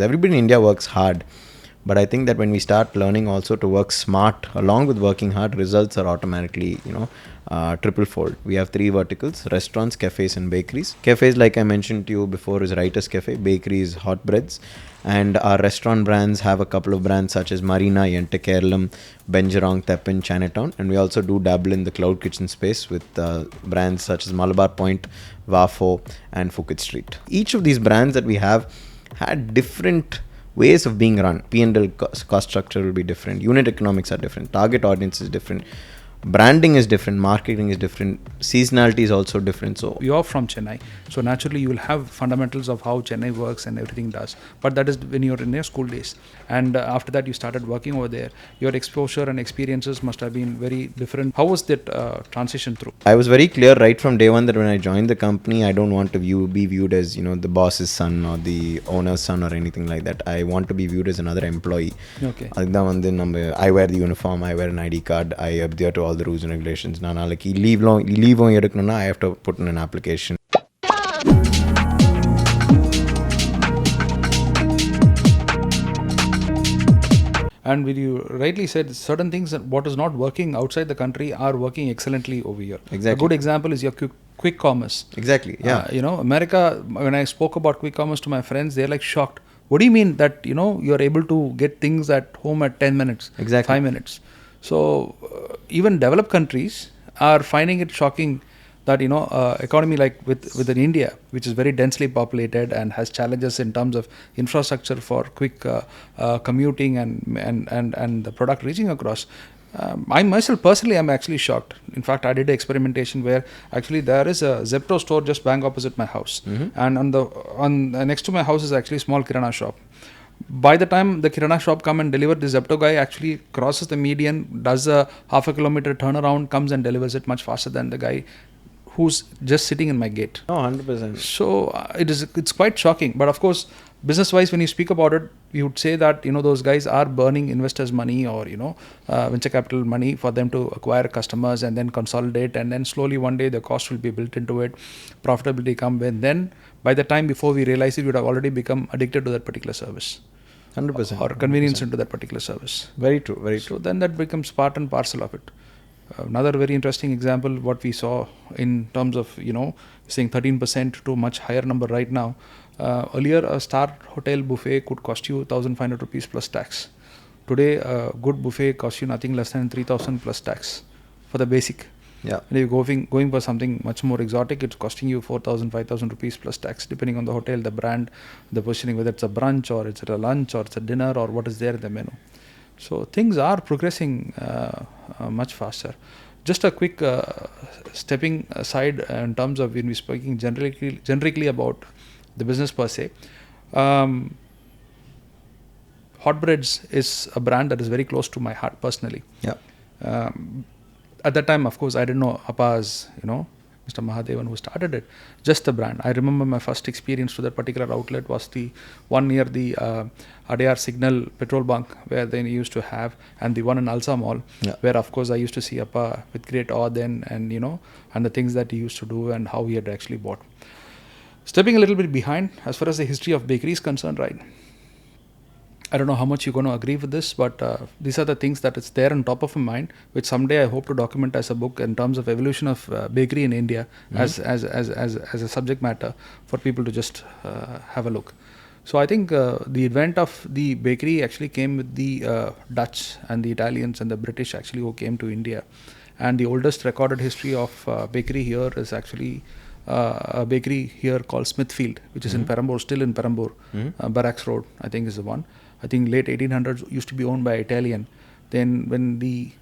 Everybody in India works hard, but I think that when we start learning also to work smart along with working hard, results are automatically, triple fold. We have 3 verticals: restaurants, cafes and bakeries. Cafes, like I mentioned to you before, is Writer's Cafe. Bakery is Hot Breads. And our restaurant brands have a couple of brands such as Marina, Yente Kerala, Benjarong, Teppin, Chinatown. And we also do dabble in the cloud kitchen space with brands such as Malabar Point, Wafo and Phuket Street. Each of these brands that we have had different ways of being run. P&L cost structure will be different. Unit economics are different. Target audience is different. Branding is different. Marketing is different. Seasonality is also different. So you're from Chennai, so naturally you will have fundamentals of how Chennai works and everything does. But that is when you're in your school days, and after that you started working over there. Your exposure and experiences must have been very different. How was that transition through? I was very clear right from day one that when I joined the company, I don't want to be viewed as the boss's son or the owner's son or anything like that. I want to be viewed as another employee. Okay. I wear the uniform, I wear an ID card, I adhere to all the rules and regulations. Leave I have to put in an application. And when you rightly said, certain things that what is not working outside the country are working excellently over here. Exactly. A good example is your quick commerce. Exactly. Yeah. America, when I spoke about quick commerce to my friends, they're like shocked. What do you mean that you're able to get things at home at 10 minutes, Exactly. 5 minutes? So even developed countries are finding it shocking that economy like within India, which is very densely populated and has challenges in terms of infrastructure for quick commuting and the product reaching across. I myself personally am actually shocked. In fact, I did an experimentation where actually there is a Zepto store just bang opposite my house, and on next to my house is actually a small kirana shop. By the time the kirana shop come and deliver, the Zepto guy actually crosses the median, does a half a kilometer turnaround, comes and delivers it much faster than the guy who's just sitting in my gate. Oh, 100%. So it's quite shocking. But of course, business wise, when you speak about it, you would say that those guys are burning investors' money or venture capital money for them to acquire customers and then consolidate, and then slowly one day the cost will be built into it, profitability come in. Then by the time before we realize it, we would have already become addicted to that particular service. 100%. Or convenience into that particular service. Very true. Very true. So then that becomes part and parcel of it. Another very interesting example, what we saw in terms of saying 13% to much higher number right now. Earlier, a star hotel buffet could cost you 1,500 rupees plus tax. Today, a good buffet costs you nothing less than 3,000 plus tax for the basic. Yeah. And if you're going for something much more exotic, it's costing you 4,000, 5,000 rupees plus tax, depending on the hotel, the brand, the positioning, whether it's a brunch or it's a lunch or it's a dinner or what is there in the menu. So things are progressing much faster. Just a quick stepping aside in terms of when we're speaking generically about the business per se. Hot Breads is a brand that is very close to my heart personally. Yeah. At that time, of course, I didn't know Appa's, Mr. Mahadevan, who started it, just the brand. I remember my first experience to that particular outlet was the one near the Adayar Signal petrol bunk where they used to have, and the one in Alsa Mall, where of course I used to see Appa with great awe then, and and the things that he used to do and how he had actually bought. Stepping a little bit behind, as far as the history of bakery is concerned, right? I don't know how much you're going to agree with this, but these are the things that is there on top of my mind, which someday I hope to document as a book in terms of evolution of bakery in India as a subject matter for people to just have a look. So I think the advent of the bakery actually came with the Dutch and the Italians and the British actually who came to India. And the oldest recorded history of bakery here is actually a bakery here called Smithfield, which is in Perambur, still in Perambur. Barracks Road, I think is the one. I think late 1800s used to be owned by Italian. Then when the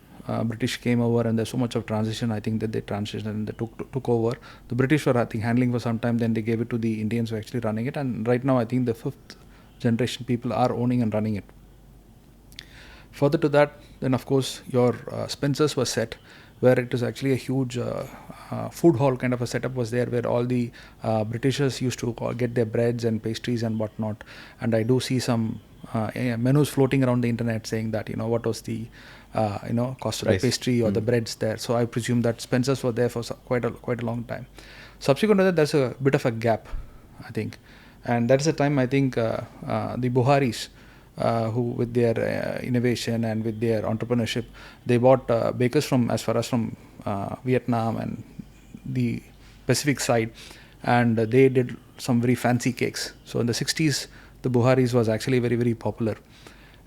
British came over and there's so much of transition, I think that they transitioned and they took over. The British were, I think, handling for some time, then they gave it to the Indians who are actually running it. And right now, I think the 5th generation people are owning and running it. Further to that, then of course, your Spencer's was set, where it is actually a huge food hall kind of a setup was there, where all the Britishers used to get their breads and pastries and whatnot. And I do see some menus floating around the internet saying that what was the cost of the pastry or the breads there. So I presume that Spencer's were there for quite a long time. Subsequent to that, there's a bit of a gap, I think, And that's the time I think the Buharis, who with their innovation and with their entrepreneurship, they bought bakers from as far as from Vietnam and the Pacific side, and they did some very fancy cakes. So in the 60s, the Buharis was actually very, very popular.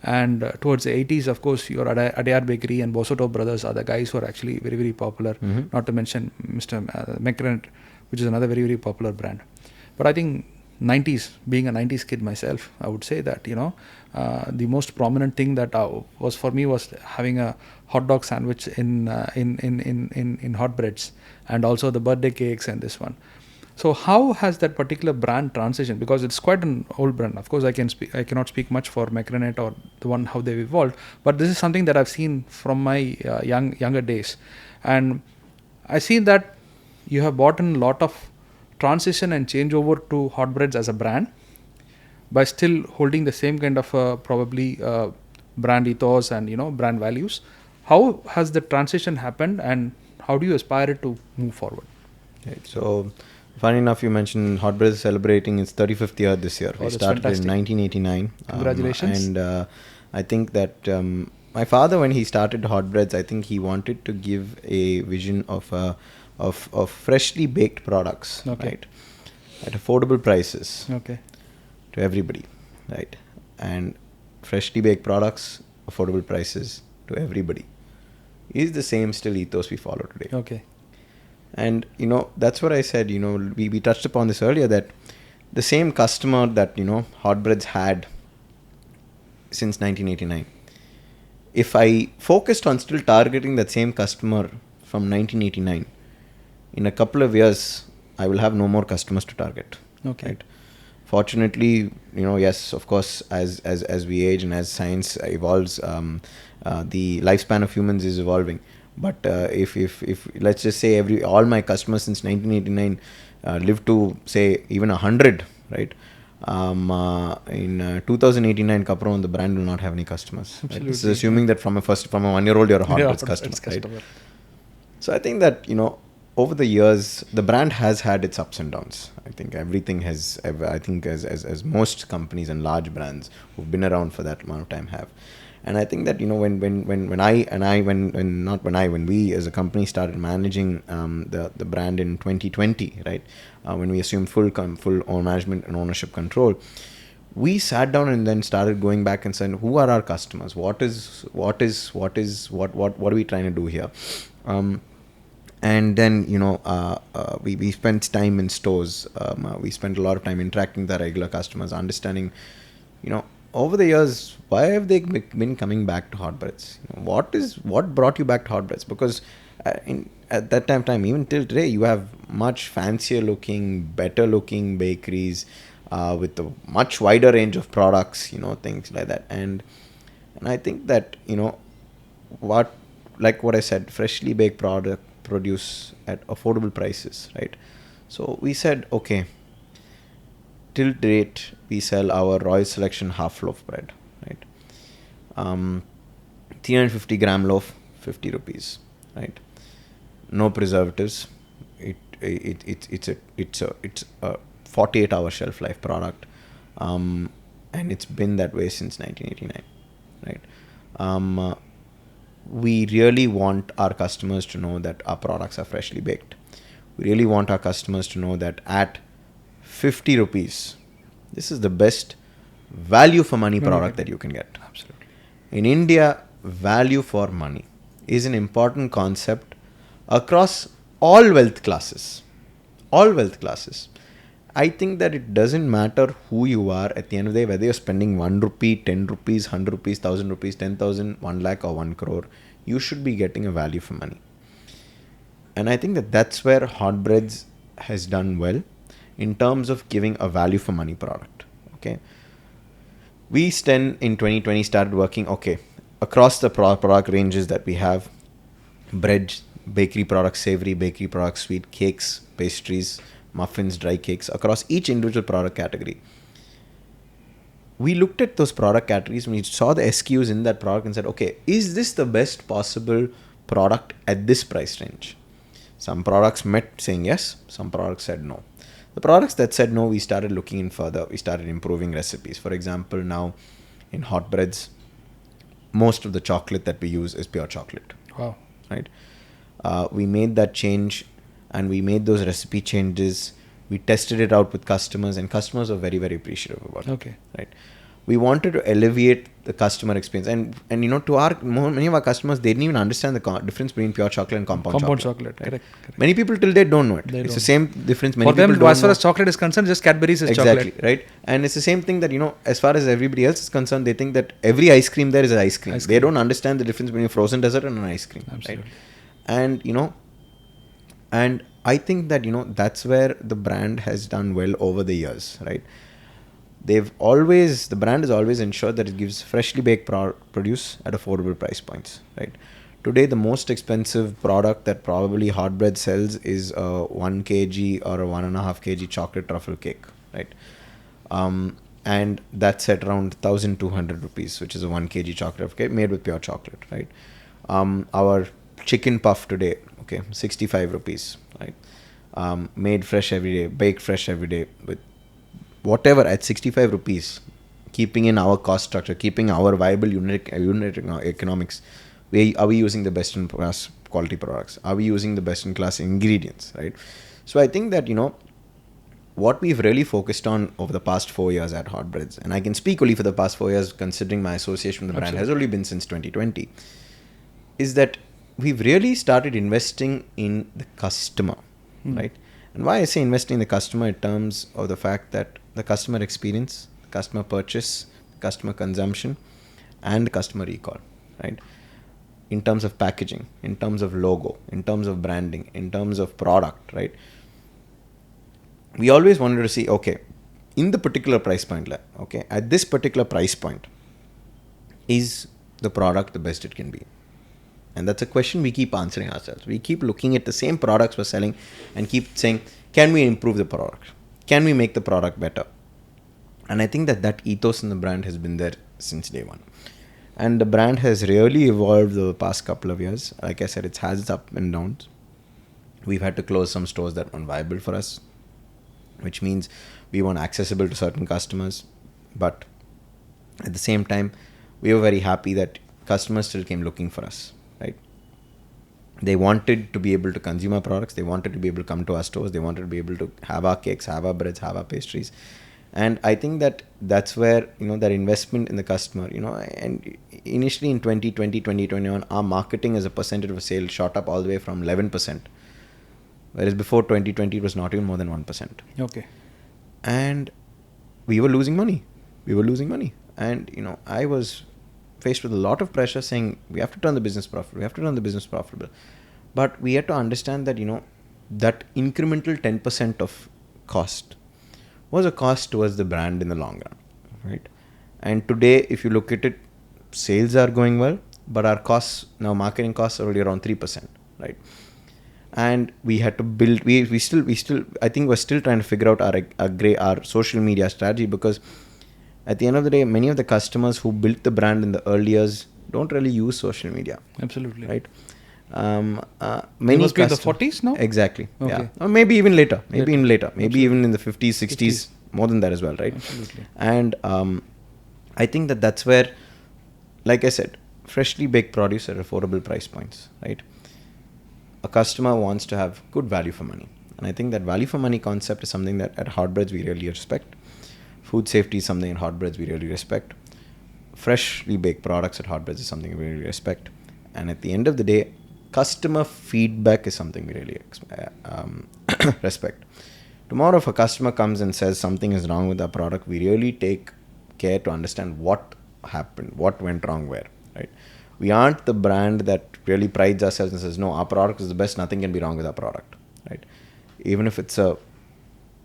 And towards the 80s, of course, your Adyar Bakery and Bosoto Brothers are the guys who are actually very, very popular. Not to mention Mr. McRae, which is another very, very popular brand. But I think 90s, being a 90s kid myself, I would say that, the most prominent thing that was for me was having a hot dog sandwich in hot breads, and also the birthday cakes and this one. So how has that particular brand transitioned? Because it's quite an old brand. Of course, I cannot speak much for Macronet or the one how they've evolved, but this is something that I've seen from my younger days, and I see that you have bought in a lot of transition and changeover to hot breads as a brand, by still holding the same kind of probably brand ethos and brand values. How has the transition happened, and how do you aspire it to move forward? Right. So, funny enough, you mentioned Hot Breath is celebrating its 35th year this year. We started fantastic. in 1989. Congratulations. And I think that my father, when he started Hot Breads, I think he wanted to give a vision of freshly baked products, right, at affordable prices, to everybody, right, and freshly baked products, affordable prices to everybody, is the same still ethos we follow today. And that's what I said. We touched upon this earlier, that the same customer that Hot Breads had since 1989, if I focused on still targeting that same customer from 1989, in a couple of years I will have no more customers to target. Right? Fortunately, yes, of course, as we age and as science evolves, the lifespan of humans is evolving. But if let's just say all my customers since 1989 live to say even 100, right? In 2089, Kapron, the brand will not have any customers. Right? This is assuming that from a 1-year-old you're a Hot Breads customer. Right? So I think that over the years the brand has had its ups and downs. I think everything has. I think as most companies and large brands who've been around for that amount of time have. And I think that when we as a company started managing the brand in 2020, right, when we assumed full management and ownership control, we sat down and then started going back and saying, who are our customers? What are we trying to do here? And then we spent time in stores. We spent a lot of time interacting with our regular customers, understanding over the years, why have they been coming back to Hot Breads? What brought you back to Hot Breads? Because at that time, even till today, you have much fancier looking, better looking bakeries with a much wider range of products, things like that. And I think that what I said, freshly baked produce at affordable prices, right? So we said, okay, till date, we sell our Royal Selection half loaf bread, right? 350 gram loaf, 50 rupees, right? No preservatives. It's a 48-hour shelf life product, and it's been that way since 1989, right? We really want our customers to know that our products are freshly baked. We really want our customers to know that at 50 rupees, this is the best value for money product that you can get. Absolutely. In India, value for money is an important concept across all wealth classes. All wealth classes. I think that it doesn't matter who you are at the end of the day, whether you're spending 1 rupee, 10 rupees, 100 rupees, 1000 rupees, 10,000, 1 lakh or 1 crore, you should be getting a value for money. And I think that that's where Hot Breads has done well in terms of giving a value for money product. Okay. We in 2020 started working, across the product ranges that we have: bread, bakery products, savory, bakery products, sweet, cakes, pastries, muffins, dry cakes, across each individual product category. We looked at those product categories and we saw the SKUs in that product and said, okay, is this the best possible product at this price range? Some products met saying yes, some products said no. The products that said no, we started looking in further. We started improving recipes. For example, now in hot breads, most of the chocolate that we use is pure chocolate. Wow. Right? We made that change, and we made those recipe changes. We tested it out with customers, and customers were very, very appreciative about it. Okay. Right? We wanted to elevate the customer experience, and to many of our customers, they didn't even understand the difference between pure chocolate and compound chocolate. Right? Correct. Many people till date don't know it. It's the same difference. Many For them, people don't as far know. as chocolate is concerned, just Cadbury's is Exactly, chocolate. right? And it's the same thing that, as far as everybody else is concerned, they think that every ice cream there is an ice cream. They don't understand the difference between a frozen dessert and an ice cream. Absolutely. Right? And I think that, that's where the brand has done well over the years, right? The brand has always ensured that it gives freshly baked produce at affordable price points, right? Today, the most expensive product that probably hot bread sells is a 1 kg or a 1.5 kg chocolate truffle cake, right? And that's at around 1,200 rupees, which is a 1 kg chocolate cake made with pure chocolate, right? Our chicken puff today, 65 rupees, right? Made fresh every day, baked fresh every day with whatever at 65 rupees, keeping in our cost structure, keeping our viable unit economics. Are we using the best in class quality products? Are we using the best in class ingredients, right? So I think that, what we've really focused on over the past 4 years at Hot Breads, and I can speak only for the past 4 years considering my association with the brand has only been since 2020, is that we've really started investing in the customer, right? And why I say investing in the customer in terms of the fact that the customer experience, customer purchase, customer consumption, and customer recall, right? In terms of packaging, in terms of logo, in terms of branding, in terms of product, right? We always wanted to see, in the particular price point, at this particular price point, is the product the best it can be? And that's a question we keep answering ourselves. We keep looking at the same products we're selling and keep saying, can we improve the product? Can we make the product better? And I think that ethos in the brand has been there since day one. And the brand has really evolved the past couple of years. Like I said, it has its ups and downs. We've had to close some stores that weren't viable for us, which means we weren't accessible to certain customers. But at the same time, we were very happy that customers still came looking for us, right? They wanted to be able to consume our products. They wanted to be able to come to our stores. They wanted to be able to have our cakes, have our breads, have our pastries. And I think that's where, that investment in the customer, and initially in 2020, 2021, our marketing as a percentage of sales shot up all the way from 11%. Whereas before 2020, it was not even more than 1%. Okay. And we were losing money. And, I was faced with a lot of pressure saying, we have to turn the business profitable. But we had to understand that, that incremental 10% of cost was a cost towards the brand in the long run, right? And today, if you look at it, sales are going well, but our costs, now marketing costs are only around 3%, right? And we had to build, we still, I think we're still trying to figure out our social media strategy, because at the end of the day, many of the customers who built the brand in the early years don't really use social media. Absolutely. Right? Many must be in the 40s now? Exactly. Okay. Yeah. Or maybe even later. Maybe even in the 50s, 60s, more than that as well, right? Absolutely. And I think that's where, like I said, freshly baked produce at affordable price points, right? A customer wants to have good value for money. And I think that value for money concept is something that at Hot Breads we really respect. Food safety is something at Hot Breads we really respect. Freshly baked products at Hot Breads is something we really respect. And at the end of the day, customer feedback is something we really respect. Tomorrow, if a customer comes and says something is wrong with our product, we really take care to understand what happened, what went wrong where, right? We aren't the brand that really prides ourselves and says, no, our product is the best, nothing can be wrong with our product, right? Even if it's a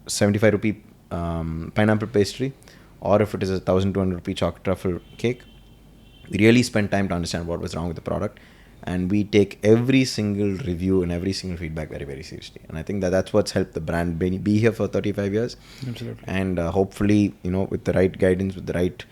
75 rupee pineapple pastry, or if it is a 1,200 rupee chocolate truffle cake, we really spend time to understand what was wrong with the product. And we take every single review and every single feedback very, very seriously. And I think that's what's helped the brand be here for 35 years. Absolutely. And hopefully, with the right guidance, with the right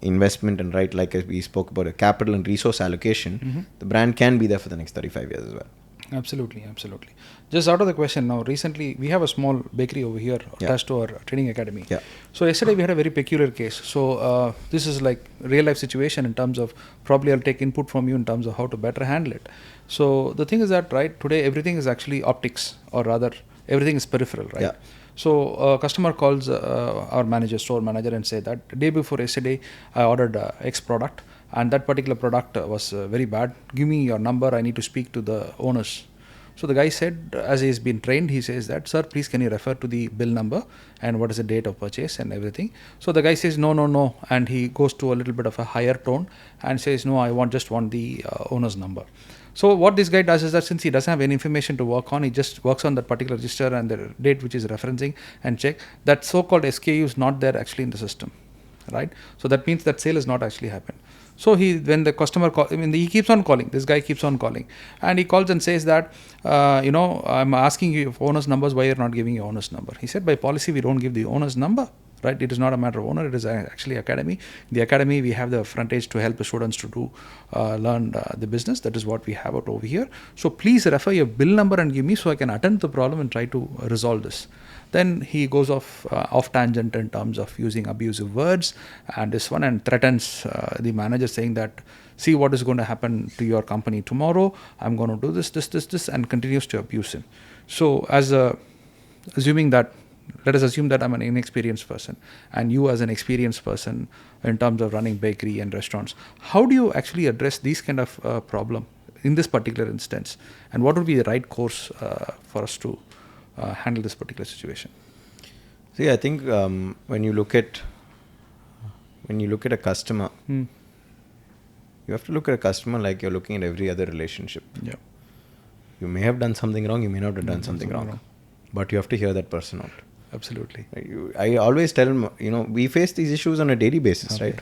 investment and like we spoke about, a capital and resource allocation, the brand can be there for the next 35 years as well. Absolutely, absolutely. Just out of the question now, recently we have a small bakery over here attached to our training academy. Yeah. So yesterday we had a very peculiar case. So this is like real life situation in terms of, probably I'll take input from you in terms of how to better handle it. So the thing is that, right, today everything is actually optics, or rather everything is peripheral, right? Yeah. So a customer calls our manager, store manager, and say that day before yesterday I ordered X product, and that particular product was very bad. Give me your number, I need to speak to the owners. So the guy said, as he's been trained, he says that, sir, please can you refer to the bill number and what is the date of purchase and everything. So the guy says, no, and he goes to a little bit of a higher tone and says, no, I just want the owner's number. So what this guy does is that, since he doesn't have any information to work on, he just works on that particular register and the date which is referencing, and check that so-called SKU is not there actually in the system, right? So that means that sale has not actually happened. So when the customer he keeps on calling, this guy keeps on calling, and he calls and says that, I'm asking you for owner's numbers, why you're not giving your owner's number? He said, by policy we don't give the owner's number, right? It is not a matter of owner, it is actually academy. In the academy we have the frontage to help the students to learn the business. That is what we have out over here. So please refer your bill number and give me, so I can attend to the problem and try to resolve this. Then he goes off tangent in terms of using abusive words and this one, and threatens the manager, saying that, see what is going to happen to your company tomorrow, I'm going to do this, and continues to abuse him. So let us assume that I'm an inexperienced person, and you as an experienced person in terms of running bakery and restaurants, how do you actually address these kind of problem in this particular instance, and what would be the right course for us to handle this particular situation? See, I think when you look at a customer, you have to look at a customer like you're looking at every other relationship. Yeah. You may have done something wrong, you may not have done something wrong, but you have to hear that person out. Absolutely. I always tell them, we face these issues on a daily basis, right?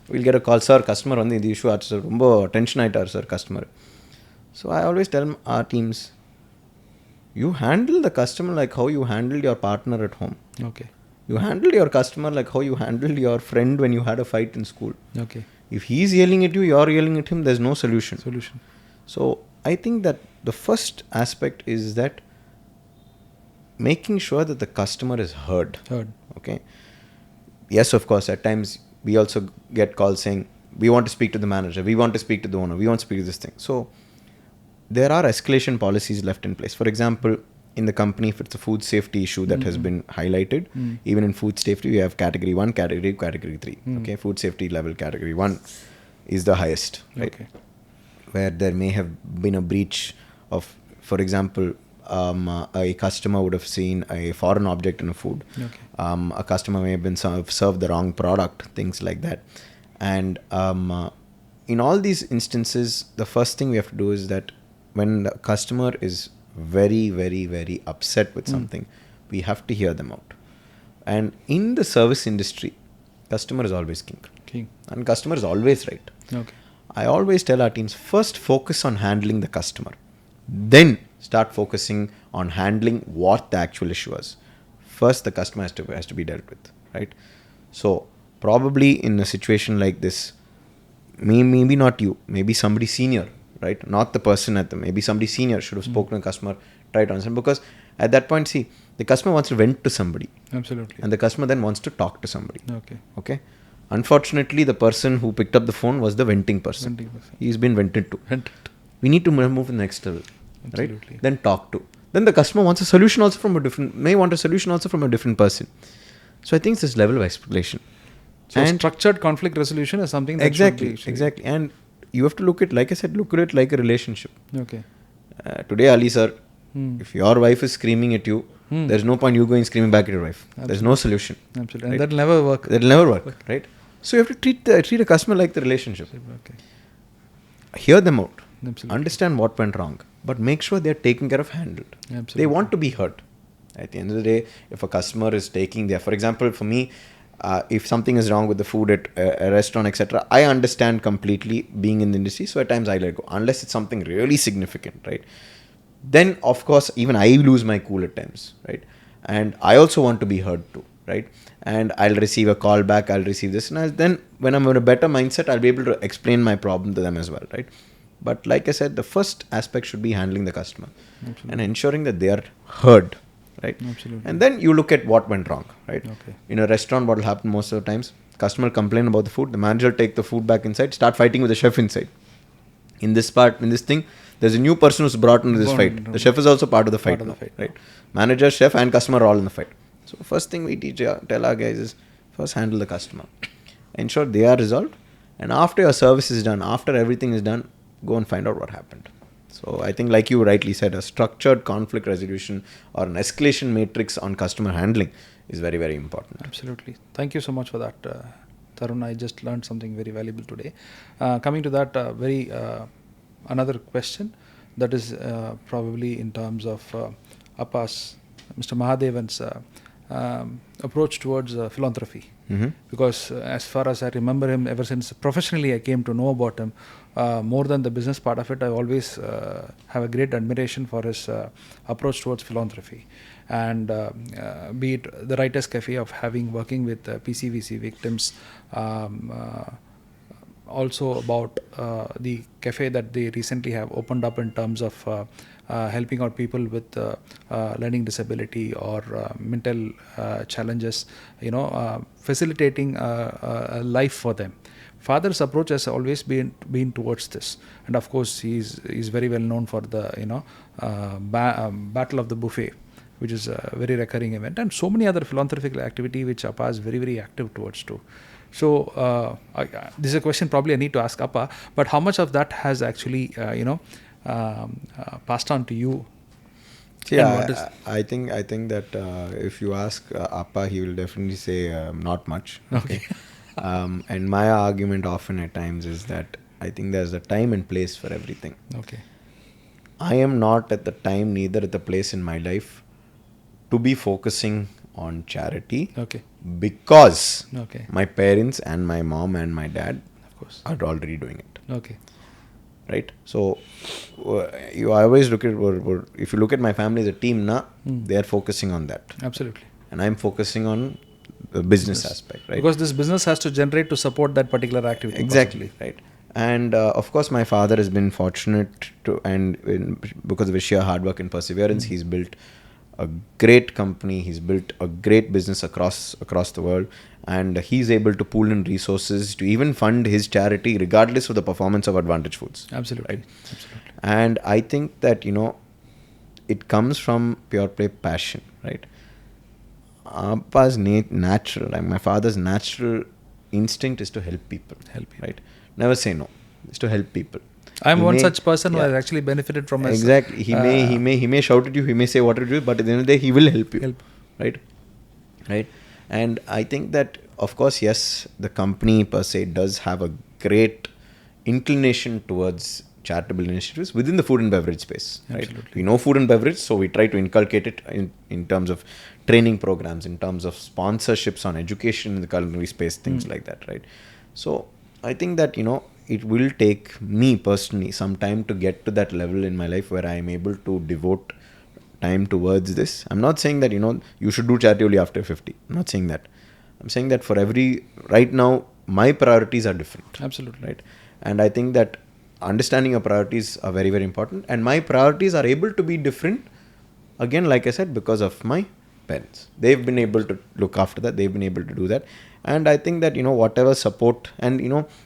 We'll get a call, sir, customer on the issue, rumbo tension aitar, sir, customer. So I always tell them, our teams, you handle the customer like how you handled your partner at home. Okay. You handled your customer like how you handled your friend when you had a fight in school. Okay. If he's yelling at you, you're yelling at him, there's no solution. So I think that the first aspect is that making sure that the customer is heard. Okay. Yes, of course, at times we also get calls saying, we want to speak to the manager, we want to speak to the owner, we want to speak to this thing. So there are escalation policies left in place. For example, in the company, if it's a food safety issue that has been highlighted, even in food safety, we have category 1, category 2, category 3. Okay, food safety level category 1 is the highest, right? Okay. Where there may have been a breach of, for example, a customer would have seen a foreign object in a food. Okay. A customer may have been served the wrong product, things like that. And in all these instances, the first thing we have to do is that when the customer is very, very, very upset with something, we have to hear them out. And in the service industry, customer is always king. And customer is always right. Okay. I always tell our teams, first focus on handling the customer. Then start focusing on handling what the actual issue is. First, the customer has to be dealt with, right? So probably in a situation like this, maybe not you, maybe somebody senior, right? Not the person maybe somebody senior should have spoken to the customer, try to understand. Because at that point, see, the customer wants to vent to somebody. Absolutely. And the customer then wants to talk to somebody. Okay. Unfortunately, the person who picked up the phone was the venting person. He's been vented to. We need to move to the next level. Absolutely. Right? Then talk to. Then the customer wants a solution also from may want a solution also from a different person. So I think it's this level of escalation. So structured conflict resolution is something that Exactly. And you have to look at, like I said, look at it like a relationship. Okay. Today, Ali sir, if your wife is screaming at you, there's no point you going screaming back at your wife. Absolutely. There's no solution. Absolutely. And that'll never work. Right? So you have to treat a customer like the relationship. Okay. Hear them out. Absolutely. Understand what went wrong. But make sure they're taken care of, handled. Absolutely. They want to be heard. At the end of the day, if a customer is taking their, for example, for me, if something is wrong with the food at a restaurant, etc., I understand completely being in the industry. So at times I let go, unless it's something really significant, right? Then of course, even I lose my cool at times, right? And I also want to be heard too, right? And I'll receive a call back, I'll receive this, and then when I'm in a better mindset, I'll be able to explain my problem to them as well, right? But like I said, the first aspect should be handling the customer Absolutely. and ensuring that they are heard, right? Absolutely. And then you look at what went wrong, right? Okay. In a restaurant, what will happen most of the times, customer complain about the food, the manager take the food back inside, start fighting with the chef inside. In this thing, there's a new person who's brought into this fight. The chef is also part of the fight now, right? Manager, chef, and customer are all in the fight. So first thing we tell our guys is first handle the customer, ensure they are resolved, and after your service is done, after everything is done, go and find out what happened. So I think, like you rightly said, a structured conflict resolution or an escalation matrix on customer handling is very, very important. Absolutely. Thank you so much for that, Tarun. I just learned something very valuable today. Coming to that, another question that is probably in terms of Appa's, Mr. Mahadevan's approach towards philanthropy. Mm-hmm. Because as far as I remember him, ever since professionally I came to know about him, more than the business part of it, I always have a great admiration for his approach towards philanthropy. And be it the Writers Cafe of working with PCVC victims, also about the cafe that they recently have opened up in terms of helping out people with learning disability or mental challenges, facilitating a life for them. Father's approach has always been towards this, and of course he's very well known for the Battle of the Buffet, which is a very recurring event, and so many other philanthropic activity which Appa is very, very active towards too. So this is a question probably I need to ask Appa, but how much of that has actually passed on to you? Yeah, I think that if you ask Appa, he will definitely say not much. Okay. And my argument often at times is that I think there's a time and place for everything. Okay. I am not at the time, neither at the place in my life to be focusing on charity. Okay. Because Okay. my parents and my mom and my dad, of course, are already doing it. Okay. Right? So you always look at, if you look at my family as a team, they are focusing on that. Absolutely. And I'm focusing on the business aspect, right? Because this business has to generate to support that particular activity. Exactly, possibly. right? And of course, my father has been fortunate because of his sheer hard work and perseverance, he's built a great company. He's built a great business across the world, and he's able to pool in resources to even fund his charity, regardless of the performance of Advantage Foods. Absolutely, right? Absolutely. And I think that it comes from pure play passion, right? Appa's natural, like my father's natural instinct is to help people. Right? Never say no. It's to help people. I'm one such person who has actually benefited from his... Exactly. He may shout at you, he may say what to do, but at the end of the day, he will help you. Right? And I think that, of course, yes, the company per se does have a great inclination towards charitable initiatives within the food and beverage space. Right? We know food and beverage, so we try to inculcate it in terms of training programs, in terms of sponsorships on education in the culinary space, things like that. Right? So I think that, it will take me personally some time to get to that level in my life where I am able to devote time towards this. I'm not saying that, you should do charity only after 50. I'm not saying that. I'm saying that right now, my priorities are different. Absolutely. Right? And I think that understanding your priorities are very, very important. And my priorities are able to be different, again, like I said, because of my parents. They've been able to look after that. They've been able to do that. And I think that, whatever support, and,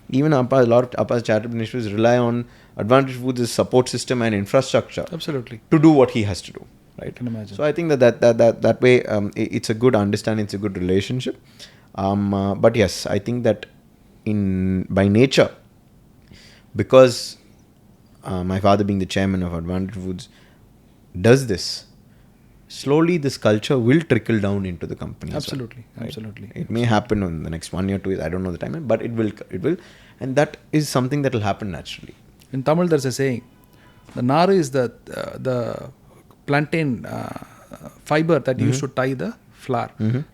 even a lot of Appa's charitable initiatives rely on Advantage Foods' support system and infrastructure. Absolutely. To do what he has to do. Right? I can imagine. So I think that way, it's a good understanding, it's a good relationship. But yes, I think that by nature, because my father being the chairman of Advantage Foods does this, slowly this culture will trickle down into the company. Absolutely. Well, right? Absolutely. It may happen in the next 1 year, 2 years, I don't know the time, but it will. And that is something that will happen naturally. In Tamil, there's a saying, the naru is the plantain fiber that used to tie the flour,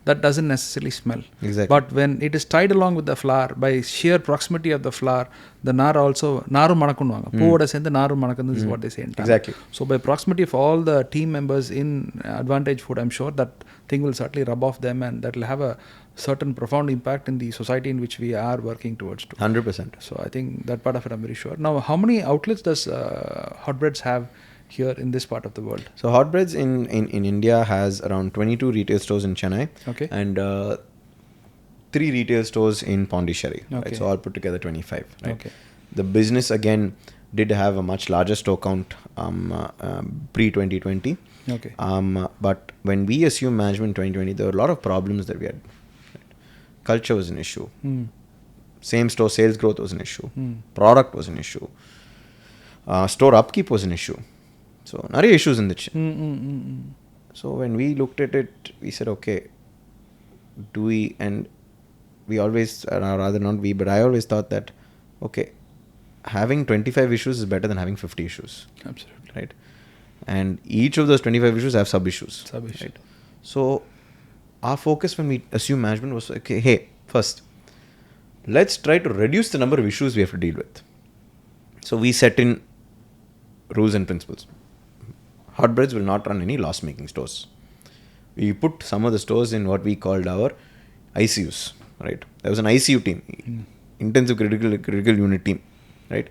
that doesn't necessarily smell. Exactly. But when it is tied along with the flour, by sheer proximity of the flour, the nar also, naru manakunnuvaanga. Poovoda sendu naru manakkunnu is what they say in Tamil. Exactly. So by proximity of all the team members in Advantage Food, I'm sure that thing will certainly rub off them, and that will have a certain profound impact in the society in which we are working towards to. 100%. So I think that part of it I'm very sure. Now, how many outlets does Hotbreads have here in this part of the world? So Hotbreads in India has around 22 retail stores in Chennai. Okay. And 3 retail stores in Pondicherry. Right? Okay. So all put together 25. Right? Okay. The business again did have a much larger store count pre-2020. Okay. But when we assumed management in 2020, there were a lot of problems that we had. Right? Culture was an issue. Same store sales growth was an issue. Product was an issue. Store upkeep was an issue. So, நிறைய issues இருந்துச்சு. So, when we looked at it, we said, okay, do we, and we always, rather not we, but I always thought that, okay, having 25 issues is better than having 50 issues. Absolutely. Right? And each of those 25 issues have sub-issues. Sub-issues. Right? So, our focus when we assume management was, okay, hey, first, let's try to reduce the number of issues we have to deal with. So, we set in rules and principles. Hotbreads will not run any loss-making stores. We put some of the stores in what we called our ICUs, right? There was an ICU team, intensive critical unit team, right?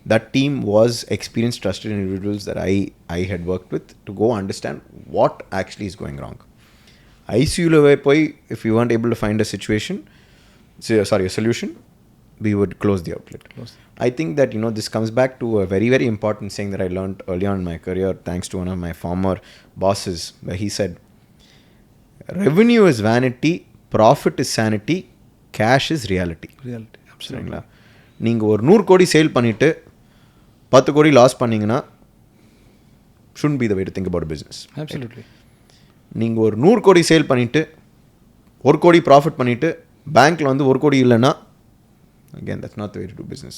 That team was experienced, trusted individuals that I had worked with to go understand what actually is going wrong. ICU level poi, if we weren't able to find a solution, we would close the outlet. I think that, this comes back to a very, very important saying that I learned early on in my career, thanks to one of my former bosses, where he said, revenue is vanity, profit is sanity, cash is reality. Reality. Absolutely. நீங்கள் ஒரு 100 கோடி sale பண்ணிவிட்டு 10 கோடி loss பண்ணிங்கன்னா shouldn't be the way to think about a business. Absolutely. நீங்கள் ஒரு 100 கோடி sale பண்ணிவிட்டு 1 கோடி ப்ராஃபிட் பண்ணிவிட்டு பேங்க்கில் வந்து 1 கோடி இல்லைன்னா again, that's not the way to do business.